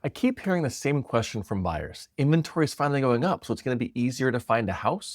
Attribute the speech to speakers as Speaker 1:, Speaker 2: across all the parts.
Speaker 1: I keep hearing the same question from buyers. Inventory is finally going up, so it's going to be easier to find a house?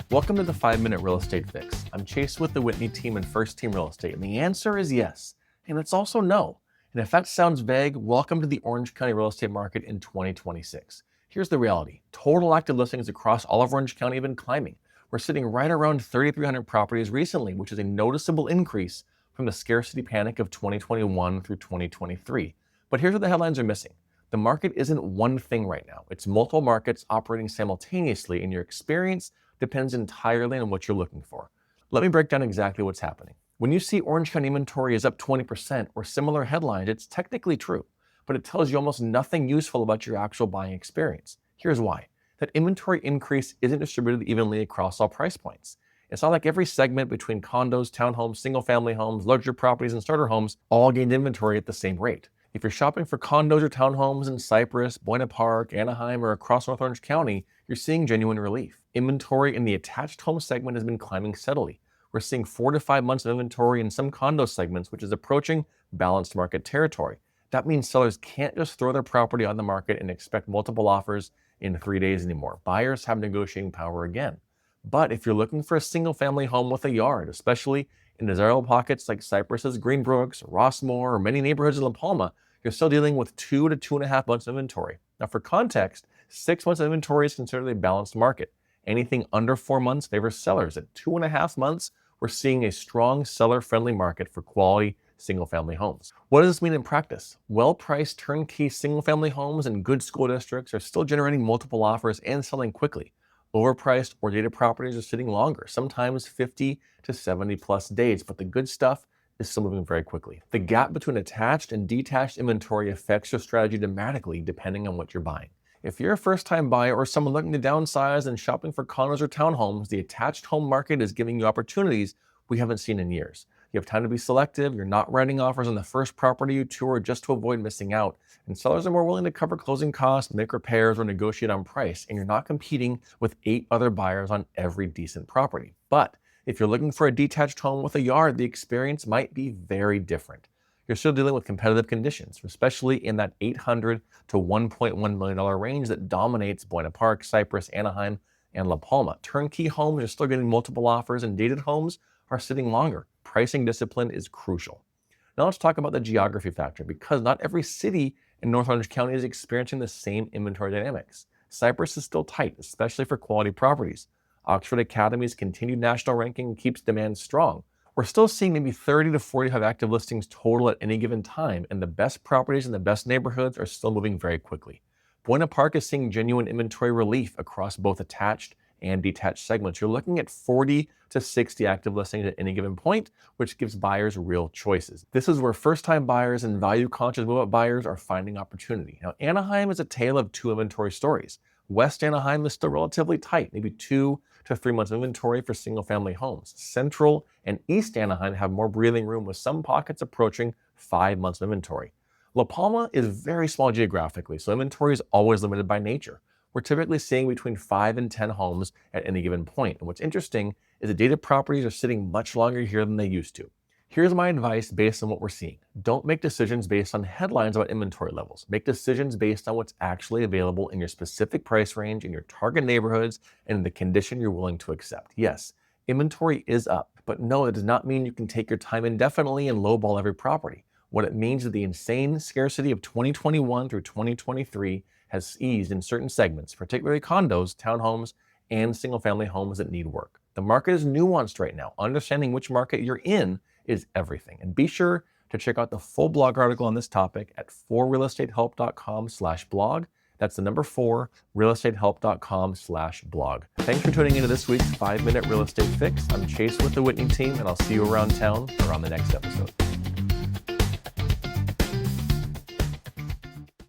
Speaker 1: Welcome to the 5-Minute Real Estate Fix. I'm Chase with the Whitney Team and First Team Real Estate, and the answer is yes. And it's also no. And if that sounds vague, welcome to the Orange County real estate market in 2026. Here's the reality. Total active listings across all of Orange County have been climbing. We're sitting right around 3,300 properties recently, which is a noticeable increase from the scarcity panic of 2021 through 2023. But here's what the headlines are missing. The market isn't one thing right now. It's multiple markets operating simultaneously, and your experience depends entirely on what you're looking for. Let me break down exactly what's happening. When you see Orange County inventory is up 20% or similar headlines, it's technically true, but it tells you almost nothing useful about your actual buying experience. Here's why. That inventory increase isn't distributed evenly across all price points. It's not like every segment between condos, townhomes, single-family homes, larger properties, and starter homes all gained inventory at the same rate. If you're shopping for condos or townhomes in Cypress, Buena Park, Anaheim, or across North Orange County, you're seeing genuine relief. Inventory in the attached home segment has been climbing steadily. We're seeing 4 to 5 months of inventory in some condo segments, which is approaching balanced market territory. That means sellers can't just throw their property on the market and expect multiple offers in 3 days anymore. Buyers have negotiating power again. But if you're looking for a single-family home with a yard, especially in desirable pockets like Cypress Greenbrooks, Rossmoor, or many neighborhoods in Palma, you're still dealing with 2 to 2.5 months of inventory. Now, for context, 6 months of inventory is considered a balanced market. Anything under 4 months favors sellers. At 2.5 months, we're seeing a strong seller-friendly market for quality single-family homes. What does this mean in practice? Well-priced turnkey single-family homes in good school districts are still generating multiple offers and selling quickly. Overpriced or dated properties are sitting longer, sometimes 50 to 70 plus days, but the good stuff is still moving very quickly. The gap between attached and detached inventory affects your strategy dramatically depending on what you're buying. If you're a first-time buyer or someone looking to downsize and shopping for condos or townhomes, the attached home market is giving you opportunities we haven't seen in years. You have time to be selective, you're not writing offers on the first property you tour just to avoid missing out, and sellers are more willing to cover closing costs, make repairs, or negotiate on price, and you're not competing with 8 other buyers on every decent property. But if you're looking for a detached home with a yard, the experience might be very different. You're still dealing with competitive conditions, especially in that $800,000 to $1.1 million range that dominates Buena Park, Cypress, Anaheim, and La Palma. Turnkey homes are still getting multiple offers, and dated homes are sitting longer. Pricing discipline is crucial. Now let's talk about the geography factor, because not every city in North Orange County is experiencing the same inventory dynamics. Cypress is still tight, especially for quality properties. Oxford Academy's continued national ranking keeps demand strong. We're still seeing maybe 30 to 45 active listings total at any given time, and the best properties in the best neighborhoods are still moving very quickly. Buena Park is seeing genuine inventory relief across both attached and detached segments. You're looking at 40 to 60 active listings at any given point, which gives buyers real choices. This is where first-time buyers and value-conscious move-up buyers are finding opportunity. Now, Anaheim is a tale of 2 inventory stories. West Anaheim is still relatively tight, maybe 2 to 3 months of inventory for single-family homes. Central and East Anaheim have more breathing room, with some pockets approaching 5 months of inventory. La Palma is very small geographically, so inventory is always limited by nature. We're typically seeing between 5 and 10 homes at any given point. And what's interesting is that dated properties are sitting much longer here than they used to. Here's my advice based on what we're seeing. Don't make decisions based on headlines about inventory levels. Make decisions based on what's actually available in your specific price range, in your target neighborhoods, and in the condition you're willing to accept. Yes, inventory is up, but no, it does not mean you can take your time indefinitely and lowball every property. What it means is the insane scarcity of 2021 through 2023 has eased in certain segments, particularly condos, townhomes, and single-family homes that need work. The market is nuanced right now. Understanding which market you're in is everything. And be sure to check out the full blog article on this topic at 4realestatehelp.com/blog. That's the number 4, realestatehelp.com/blog. Thanks for tuning into this week's 5-Minute Real Estate Fix. I'm Chase with the Whitney Team, and I'll see you around town or on the next episode.